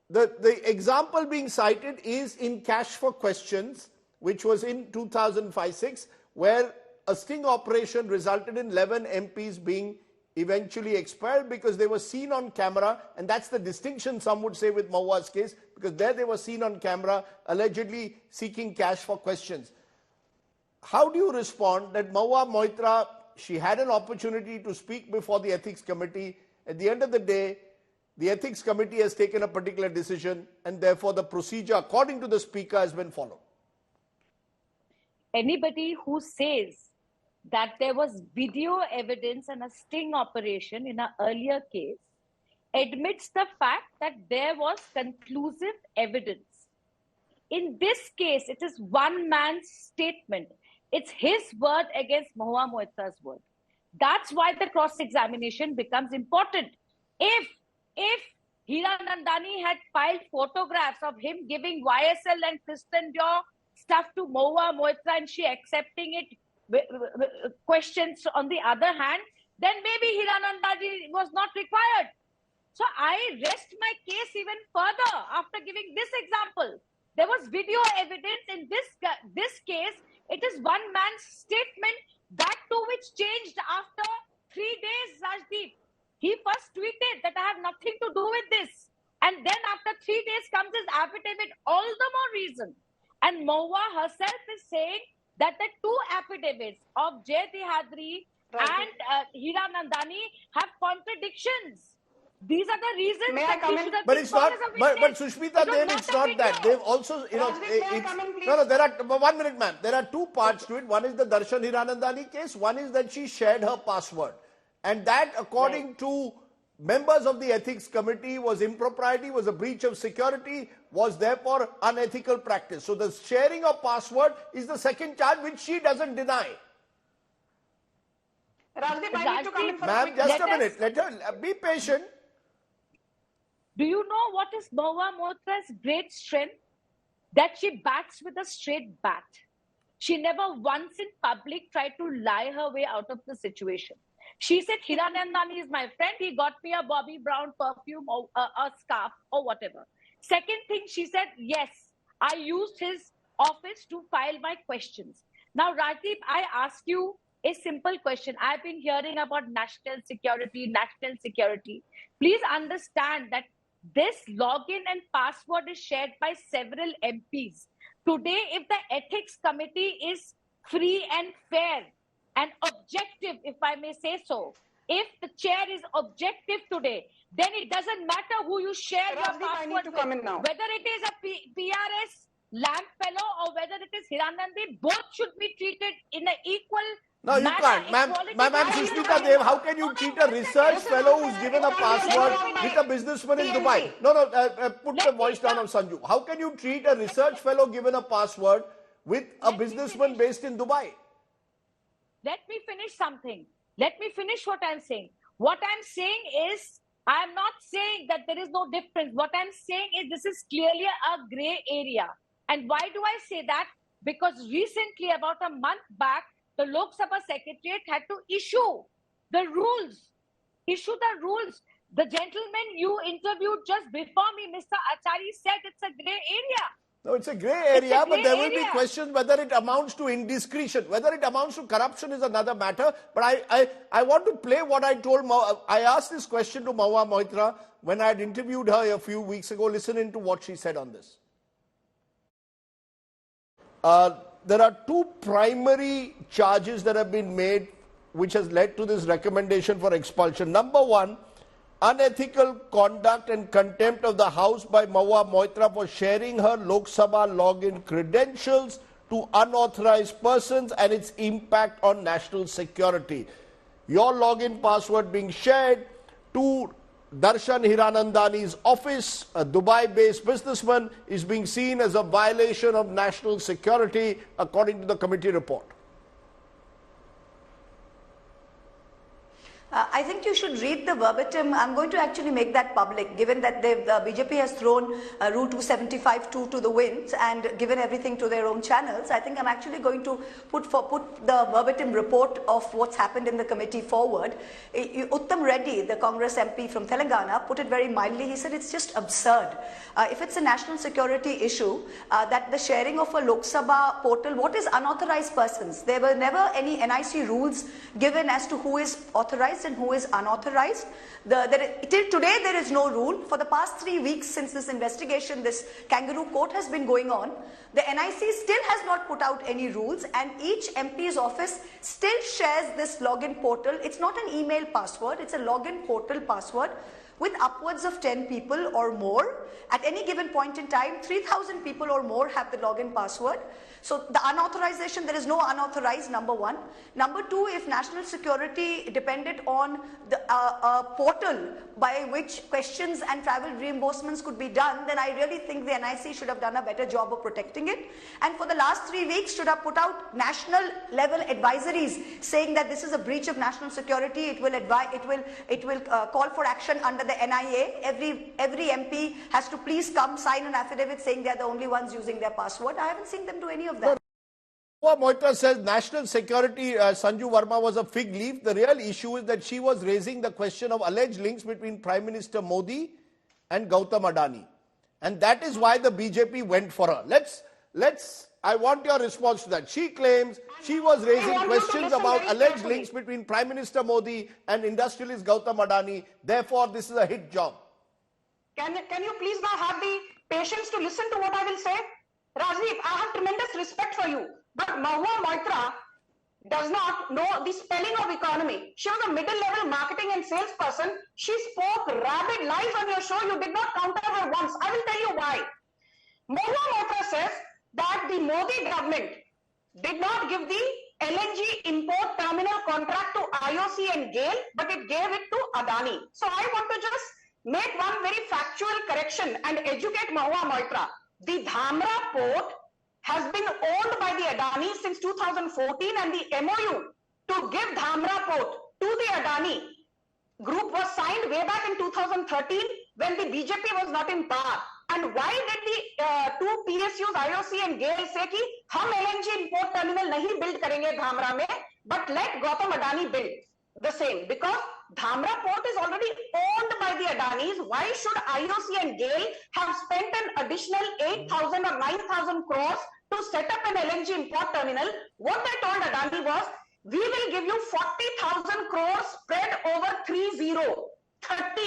The example being cited is in Cash for Questions, which was in 2005-06, where a sting operation resulted in 11 MPs being eventually expelled because they were seen on camera, and that's the distinction, some would say, with Mahua's case, because there they were seen on camera allegedly seeking cash for questions. How do you respond that Mahua Moitra, she had an opportunity to speak before the Ethics Committee? At the end of the day, the Ethics Committee has taken a particular decision, and therefore the procedure, according to the Speaker, has been followed. Anybody who says that there was video evidence and a sting operation in an earlier case admits the fact that there was conclusive evidence. In this case, it is one man's statement. It's his word against Mahua Moitra's word. That's why the cross-examination becomes important. If Hiranandani had filed photographs of him giving YSL and Christian Dior stuff to Mahua Moitra and she accepting it, questions on the other hand, then maybe Hiranandani was not required. So I rest my case even further after giving this example. There was video evidence in this case. It is one man's statement, that too which changed after 3 days, Rajdeep. He first tweeted that I have nothing to do with this. And then after 3 days comes his affidavit, all the more reason. And Mahua herself is saying that the two affidavits of Jay Dihadri and Hiranandani have contradictions. These are the reasons. May I come in? But it's not. But Sushmita, it's not that. They've also, you know, no, there are 1 minute, ma'am. There are two parts to it. One is the Darshan Hiranandani case. One is that she shared her password, and that, according to members of the Ethics Committee, was impropriety, was a breach of security, was therefore unethical practice. So the sharing of password is the second charge, which she doesn't deny. Rajdeep, I need to come in for ma'am, just a minute. Let her be patient. Do you know what is Mahua Moitra's great strength? That she bats with a straight bat. She never once in public tried to lie her way out of the situation. She said, Hiranandani is my friend. He got me a Bobby Brown perfume or a scarf or whatever. Second thing, she said, yes, I used his office to file my questions. Now, Rajdeep, I ask you a simple question. I've been hearing about national security. Please understand that this login and password is shared by several MPs. Today, if the Ethics Committee is free and fair and objective, if I may say so, if the chair is objective today, then it doesn't matter who you share your password with. Whether it is a PRS lamp fellow or whether it is Hiranandani, both should be treated in an equal No, you can't. Ma'am, Sushmita Dev, how can you treat a research fellow who's given a password with a businessman in Dubai? No, put the voice down on Sanju. How can you treat a research fellow given a password with a businessman based in Dubai? Let me finish something. Let me finish what I'm saying. What I'm saying is, I'm not saying that there is no difference. What I'm saying is this is clearly a grey area. And why do I say that? Because recently, about a month back, the Lok Sabha Secretariat had to issue the rules. The gentleman you interviewed just before me, Mr. Achari, said it's a grey area. No, it's a grey area, but there will be questions whether it amounts to indiscretion. Whether it amounts to corruption is another matter. But I want to play what I told I asked this question to Mahua Moitra when I had interviewed her a few weeks ago. Listen into what she said on this. There are two primary charges that have been made which has led to this recommendation for expulsion. Number one, unethical conduct and contempt of the House by Mahua Moitra for sharing her Lok Sabha login credentials to unauthorized persons and its impact on national security. Your login password being shared to Darshan Hiranandani's office, a Dubai-based businessman, is being seen as a violation of national security, according to the committee report. I think you should read the verbatim. I'm going to actually make that public, given that the BJP has thrown Rule 275-2 to the winds and given everything to their own channels. I think I'm actually going to put the verbatim report of what's happened in the committee forward. Uttam Reddy, the Congress MP from Telangana, put it very mildly. He said it's just absurd. If it's a national security issue, that the sharing of a Lok Sabha portal, what is unauthorized persons? There were never any NIC rules given as to who is authorized and who is unauthorized. Till today there is no rule. For the past 3 weeks since this investigation, this kangaroo court has been going on, the NIC still has not put out any rules, and each MP's office still shares this login portal. It's not an email password, it's a login portal password with upwards of 10 people or more. At any given point in time, 3,000 people or more have the login password. So the unauthorization, there is no unauthorized, number one. Number two, if national security depended on the portal by which questions and travel reimbursements could be done, then I really think the NIC should have done a better job of protecting it. And for the last 3 weeks should have put out national level advisories saying that this is a breach of national security. It will call for action under the NIA. Every MP has to please come sign an affidavit saying they are the only ones using their password. I haven't seen them do any of that. Mahua Moitra says national security, Sanju Verma, was a fig leaf. The real issue is that she was raising the question of alleged links between Prime Minister Modi and Gautam Adani. And that is why the BJP went for her. I want your response to that. She claims she was raising questions about alleged links between Prime Minister Modi and industrialist Gautam Adani. Therefore, this is a hit job. Can you please now have the patience to listen to what I will say? Rajdeep, I have tremendous respect for you, but Mahua Moitra does not know the spelling of economy. She was a middle-level marketing and sales person. She spoke rabid lies on your show. You did not counter her once. I will tell you why. Mahua Moitra says that the Modi government did not give the LNG import terminal contract to IOC and GAIL, but it gave it to Adani. So I want to just make one very factual correction and educate Mahua Moitra. The Dhamra port has been owned by the Adani since 2014, and the MOU to give Dhamra port to the Adani group was signed way back in 2013 when the BJP was not in power. And why did the two PSUs, IOC and GAIL say कि हम LNG import terminal नहीं build करेंगे Dhamra में, but let Gautam Adani build the same? Because Dhamra port is already owned by the Adanis. Why should IOC and GAIL have spent an additional 8,000 or 9,000 crores to set up an LNG import terminal? What they told Adani was, we will give you 40,000 crores spread over 30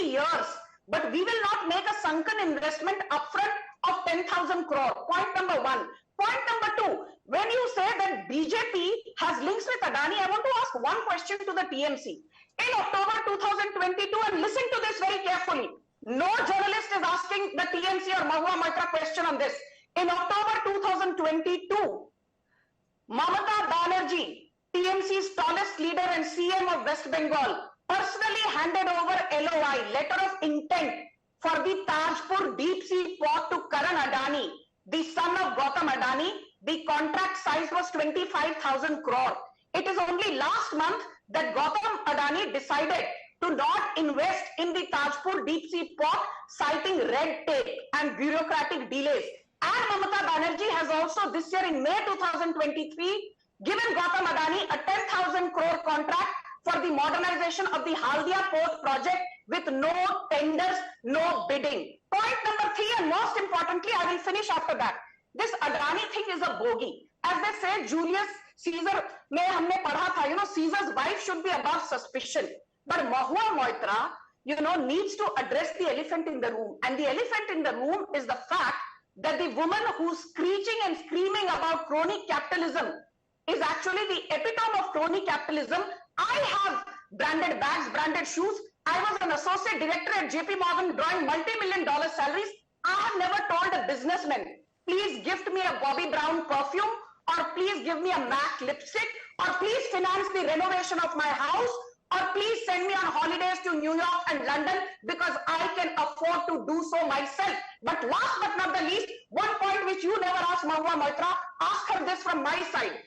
years. But we will not make a sunken investment upfront of 10,000 crore. Point number one. Point number two, when you say that BJP has links with Adani, I want to ask one question to the TMC. In October 2022, and listen to this very carefully, no journalist is asking the TMC or Mahua Moitra question on this. In October 2022, Mamata Banerjee, TMC's tallest leader and CM of West Bengal, personally handed over LOI, letter of intent, for the Tajpur deep sea port to Karan Adani, the son of Gautam Adani. The contract size was 25,000 crore. It is only last month that Gautam Adani decided to not invest in the Tajpur deep sea port, citing red tape and bureaucratic delays. And Mamata Banerjee has also this year in May 2023 given Gautam Adani a 10,000 crore contract for the modernization of the Haldia port project with no tenders, no bidding. Point number three, and most importantly, I will finish after that. This Adani thing is a bogey. As they say, Julius Caesar, mein humne padha tha, Caesar's wife should be above suspicion. But Mahua Moitra, needs to address the elephant in the room. And the elephant in the room is the fact that the woman who's screeching and screaming about crony capitalism is actually the epitome of crony capitalism. I have branded bags, branded shoes. I was an associate director at JP Morgan drawing multi-million-dollar salaries. I have never told a businessman, please gift me a Bobby Brown perfume, or please give me a MAC lipstick, or please finance the renovation of my house, or please send me on holidays to New York and London because I can afford to do so myself. But last but not the least, one point which you never asked Mahua Moitra, ask her this from my side.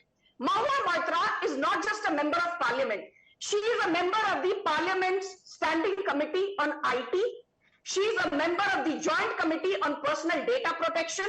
Mahua Moitra is not just a member of parliament. She is a member of the Parliament's Standing Committee on IT. She is a member of the Joint Committee on Personal Data Protection.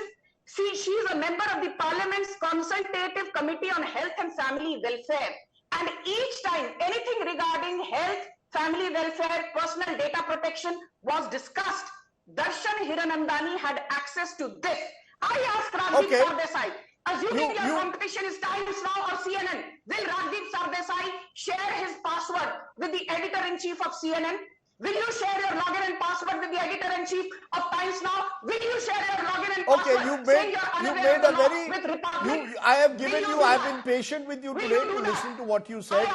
She is a member of the Parliament's Consultative Committee on Health and Family Welfare. And each time anything regarding health, family welfare, personal data protection was discussed, Darshan Hiranandani had access to this. I asked Rajdeep Sardesai, assuming your competition is Times Now or CNN, will Rajdeep Sardesai share his password with the editor-in-chief of CNN? Will you share your login and password with the editor-in-chief of Times Now? Will you share your login and password? Okay, you made a very, I have given you, I have been patient with you today to listen to what you said.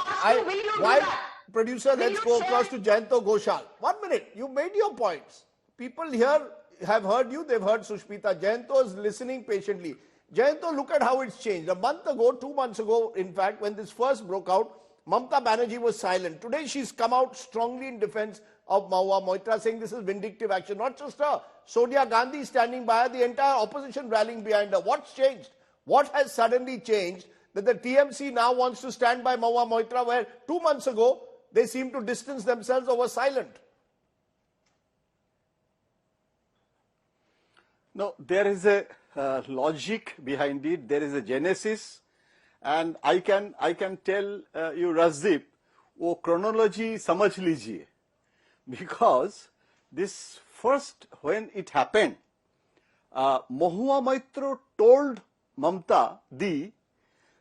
Producer, let's go across to Jayanto Ghoshal. 1 minute, you made your points. People here have heard you, they've heard Sushmita. Jayanto is listening patiently. Jayanto, look at how it's changed. A month ago, 2 months ago, in fact, when this first broke out, Mamata Banerjee was silent. Today, she's come out strongly in defense of Mahua Moitra, saying this is vindictive action. Not just her. Sonia Gandhi standing by her, the entire opposition rallying behind her. What's changed? What has suddenly changed that the TMC now wants to stand by Mahua Moitra, where 2 months ago, they seemed to distance themselves or were silent? No, there is a logic behind it. There is a genesis. And I can tell you, Rajdeep, वो chronology समझ लीजिए, because this first, when it happened, Mahua Moitra told Mamata Di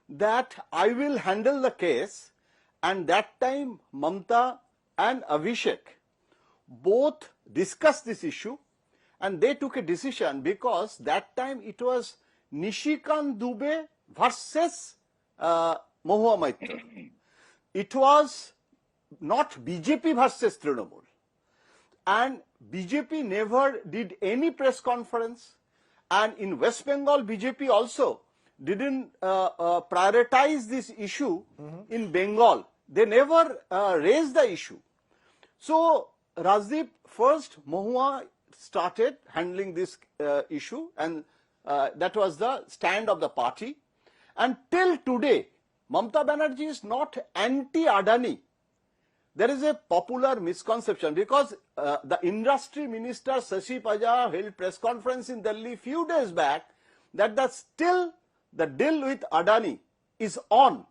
that I will handle the case, and that time Mamata and Abhishek both discussed this issue, and they took a decision, because that time it was Nishikant Dubey versus Mahua Moitra. It was not BJP versus Trinamool. And BJP never did any press conference. And in West Bengal, BJP also didn't prioritize this issue in Bengal. They never raised the issue. So, Rajdeep, first Mahua started handling this issue, and that was the stand of the party. And till today, Mamata Banerjee is not anti-Adani. There is a popular misconception, because the industry minister Shashi Paja held press conference in Delhi few days back that still the deal with Adani is on.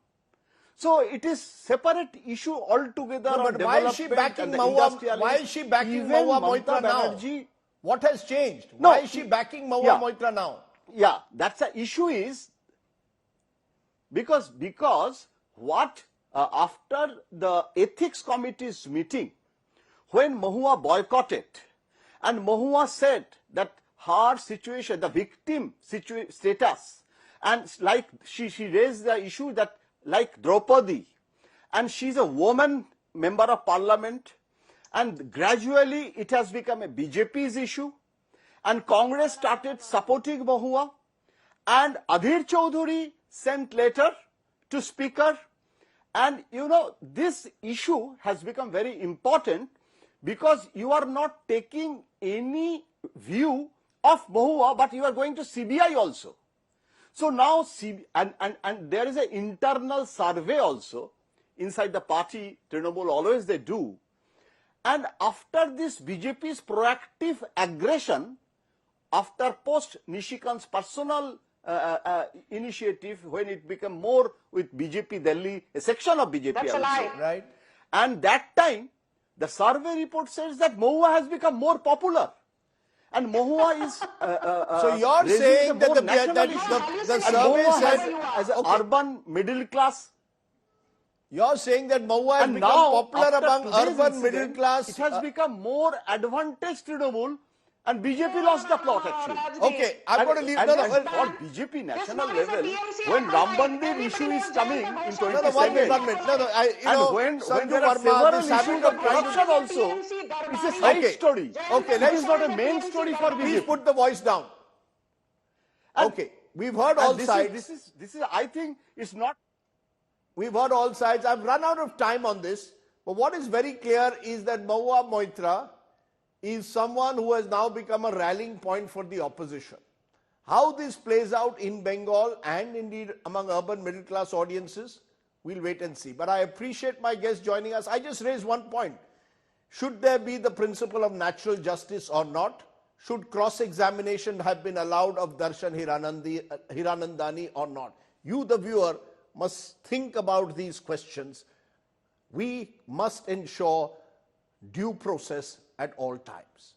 So it is separate issue altogether. No, but why is she backing Mahua? Why is she backing Mahua Moitra now? What has changed? No, why is she backing Mahua Moitra now? Yeah, that's the issue is because what after the ethics committee's meeting, when Mahua boycotted, and Mahua said that her situation, the victim status, and like she raised the issue that like Draupadi, and she's a woman member of parliament, and gradually it has become a BJP's issue, and Congress started supporting Mahua, and Adhir Chaudhuri sent letter to speaker, and you know this issue has become very important, because you are not taking any view of Mahua, but you are going to CBI also. So now, and there is an internal survey also inside the party, Trinamool always they do. And after this BJP's proactive aggression, after post Nishikant's personal initiative, when it became more with BJP Delhi, a section of BJP That's a lie. Right. And that time, the survey report says that Mahua has become more popular. And Mahua is so you're saying that the survey says as an urban middle class. You're saying that Mahua has And become now, popular after among today's urban middle incident, class. It has become more advantage Trinamool, and BJP lost the plot actually. Okay, I'm going to leave. And No, for BJP national man is a level, DMC when Ram advocate. Mandir issue is coming in No, 27, 1 minute. No, and when there are several issues of corruption also, it's a side story. Okay, It is not a main story for Please BJP. put the voice down. And- Okay, we've heard all And sides. This is, I think, it's not. We've heard all sides. I've run out of time on this. But what is very clear is that Mahua Moitra is someone who has now become a rallying point for the opposition. How this plays out in Bengal and indeed among urban middle class audiences, We'll wait and see. But I appreciate my guest joining us. I just raised one point. Should there be the principle of natural justice or not? Should cross-examination have been allowed of Darshan Hiranandani or not? You, the viewer, must think about these questions. We must ensure due process at all times.